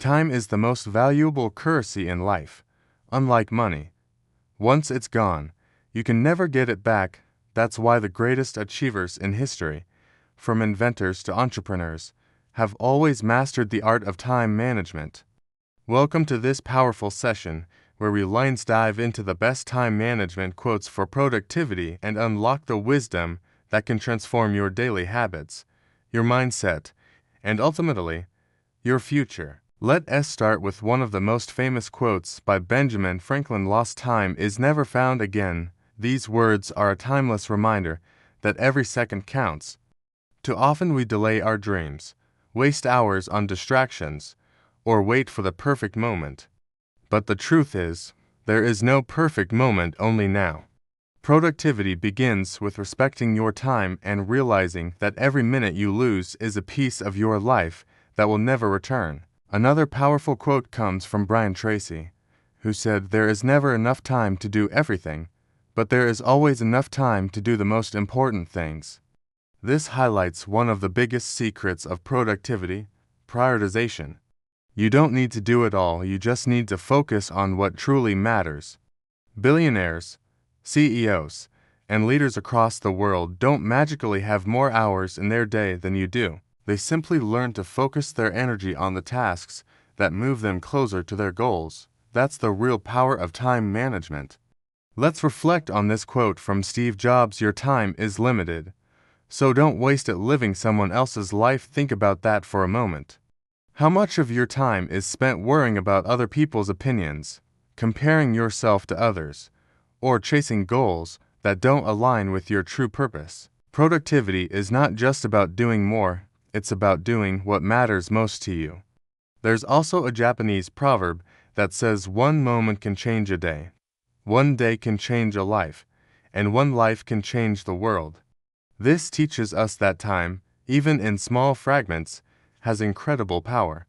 Time is the most valuable currency in life. Unlike money, once it's gone, you can never get it back. That's why the greatest achievers in history, from inventors to entrepreneurs, have always mastered the art of time management. Welcome to this powerful session, where we dive into the best time management quotes for productivity and unlock the wisdom that can transform your daily habits, your mindset, and ultimately, your future. Let us start with one of the most famous quotes by Benjamin Franklin: "Lost time is never found again." These words are a timeless reminder that every second counts. Too often we delay our dreams, waste hours on distractions, or wait for the perfect moment. But the truth is, there is no perfect moment, only now. Productivity begins with respecting your time and realizing that every minute you lose is a piece of your life that will never return. Another powerful quote comes from Tracy, who said, "There is never enough time to do everything, but there is always enough time to do the most important things." This highlights one of the biggest secrets of productivity: prioritization. You don't need to do it all, you just need to focus on what truly matters. Billionaires, CEOs, and leaders across the world don't magically have more hours in their day than you do. They simply learn to focus their energy on the tasks that move them closer to their goals. That's the real power of time management. Let's reflect on this quote from Steve Jobs: "Your time is limited, so don't waste it living someone else's life." Think about that for a moment. How much of your time is spent worrying about other people's opinions, comparing yourself to others, or chasing goals that don't align with your true purpose? Productivity is not just about doing more, it's about doing what matters most to you. There's also a Japanese proverb that says, "One moment can change a day, one day can change a life, and one life can change the world." This teaches us that time, even in small fragments, has incredible power.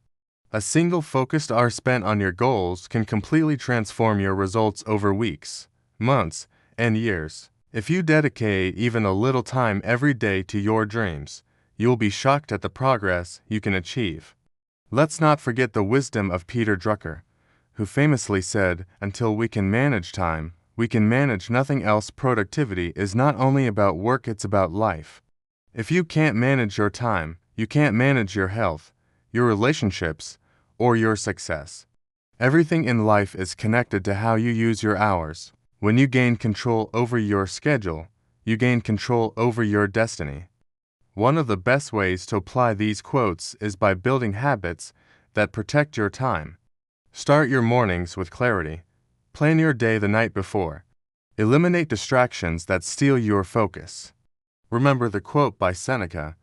A single focused hour spent on your goals can completely transform your results over weeks, months, and years. If you dedicate even a little time every day to your dreams, you'll be shocked at the progress you can achieve. Let's not forget the wisdom of Peter Drucker, who famously said, "Until we can manage time, we can manage nothing else." Productivity is not only about work, it's about life. If you can't manage your time, you can't manage your health, your relationships, or your success. Everything in life is connected to how you use your hours. When you gain control over your schedule, you gain control over your destiny. One of the best ways to apply these quotes is by building habits that protect your time. Start your mornings with clarity. Plan your day the night before. Eliminate distractions that steal your focus. Remember the quote by Seneca: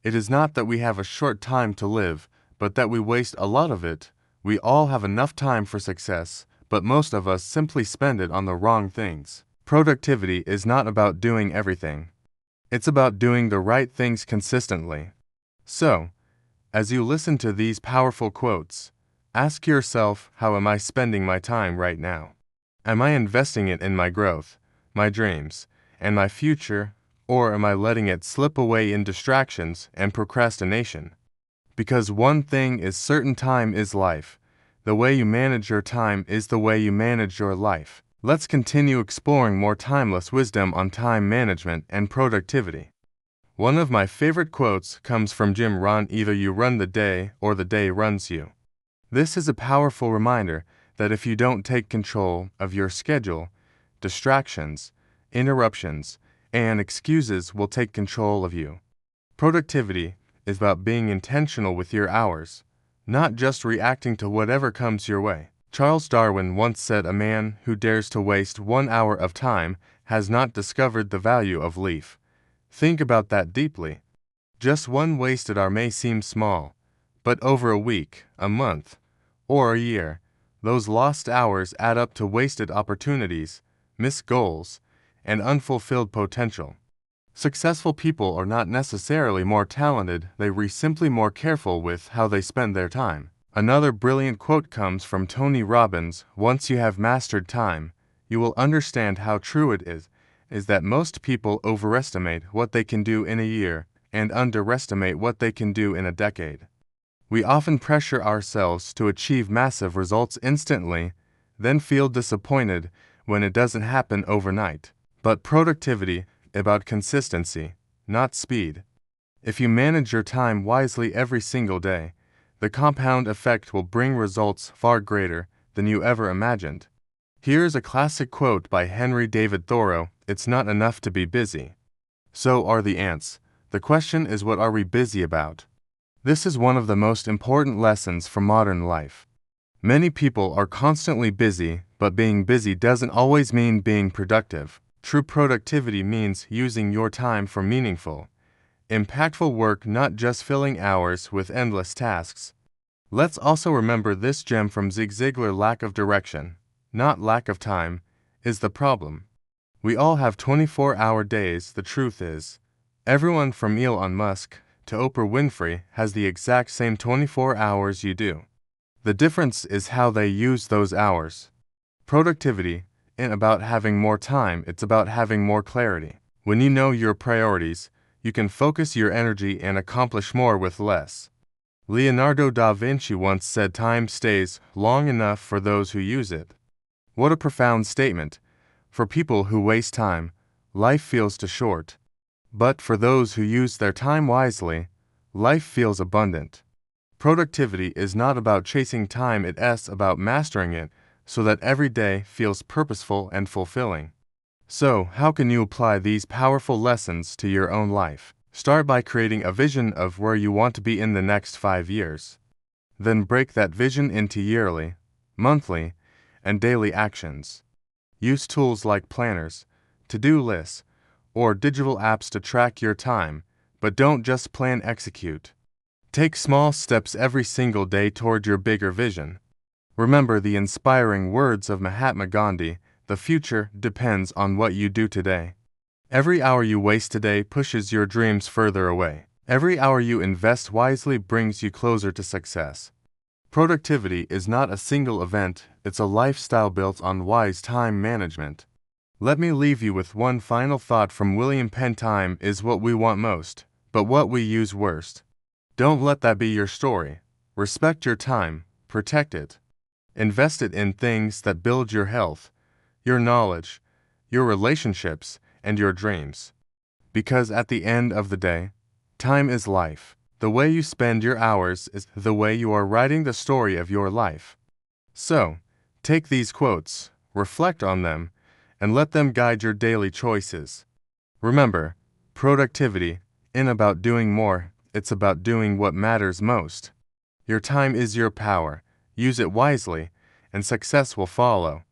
"It is not that we have a short time to live, but that we waste a lot of it." We all have enough time for success, but most of us simply spend it on the wrong things. Productivity is not about doing everything. It's about doing the right things consistently. So, as you listen to these powerful quotes, ask yourself, how am I spending my time right now? Am I investing it in my growth, my dreams, and my future, or am I letting it slip away in distractions and procrastination? Because one thing is certain: time is life. The way you manage your time is the way you manage your life. Let's continue exploring more timeless wisdom on time management and productivity. One of my favorite quotes comes from Rohn: "Either you run the day or the day runs you." This is a powerful reminder that if you don't take control of your schedule, distractions, interruptions, and excuses will take control of you. Productivity is about being intentional with your hours, not just reacting to whatever comes your way. Charles Darwin once said, "A man who dares to waste 1 hour of time has not discovered the value of life." Think about that deeply. Just one wasted hour may seem small, but over a week, a month, or a year, those lost hours add up to wasted opportunities, missed goals, and unfulfilled potential. Successful people are not necessarily more talented, they are simply more careful with how they spend their time. Another brilliant quote comes from Tony Robbins: "Once you have mastered time, you will understand how true it is that most people overestimate what they can do in a year and underestimate what they can do in a decade." We often pressure ourselves to achieve massive results instantly, then feel disappointed when it doesn't happen overnight. But productivity is about consistency, not speed. If you manage your time wisely every single day, the compound effect will bring results far greater than you ever imagined. Here's a classic quote by Henry David Thoreau: "It's not enough to be busy. So are the ants. The question is, what are we busy about?" This is one of the most important lessons from modern life. Many people are constantly busy, but being busy doesn't always mean being productive. True productivity means using your time for meaningful, impactful work, not just filling hours with endless tasks. Let's also remember this gem from Zig Ziglar: lack of direction, not lack of time, is the problem. We all have 24-hour days. The truth is, everyone from Elon Musk to Oprah Winfrey has the exact same 24 hours you do. The difference is how they use those hours. Productivity isn't about having more time, it's about having more clarity. When you know your priorities, you can focus your energy and accomplish more with less. Leonardo da Vinci once said, "Time stays long enough for those who use it." What a profound statement. For people who waste time, life feels too short. But for those who use their time wisely, life feels abundant. Productivity is not about chasing time, it's about mastering it so that every day feels purposeful and fulfilling. So, how can you apply these powerful lessons to your own life? Start by creating a vision of where you want to be in the next 5 years. Then break that vision into yearly, monthly, and daily actions. Use tools like planners, to-do lists, or digital apps to track your time, but don't just plan, execute. Take small steps every single day toward your bigger vision. Remember the inspiring words of Mahatma Gandhi: "The future depends on what you do today." Every hour you waste today pushes your dreams further away. Every hour you invest wisely brings you closer to success. Productivity is not a single event, it's a lifestyle built on wise time management. Let me leave you with one final thought from William Penn: "Time is what we want most, but what we use worst." Don't let that be your story. Respect your time, protect it. Invest it in things that build your health, your knowledge, your relationships, and your dreams. Because at the end of the day, time is life. The way you spend your hours is the way you are writing the story of your life. So, take these quotes, reflect on them, and let them guide your daily choices. Remember, productivity isn't about doing more, it's about doing what matters most. Your time is your power. Use it wisely, and success will follow.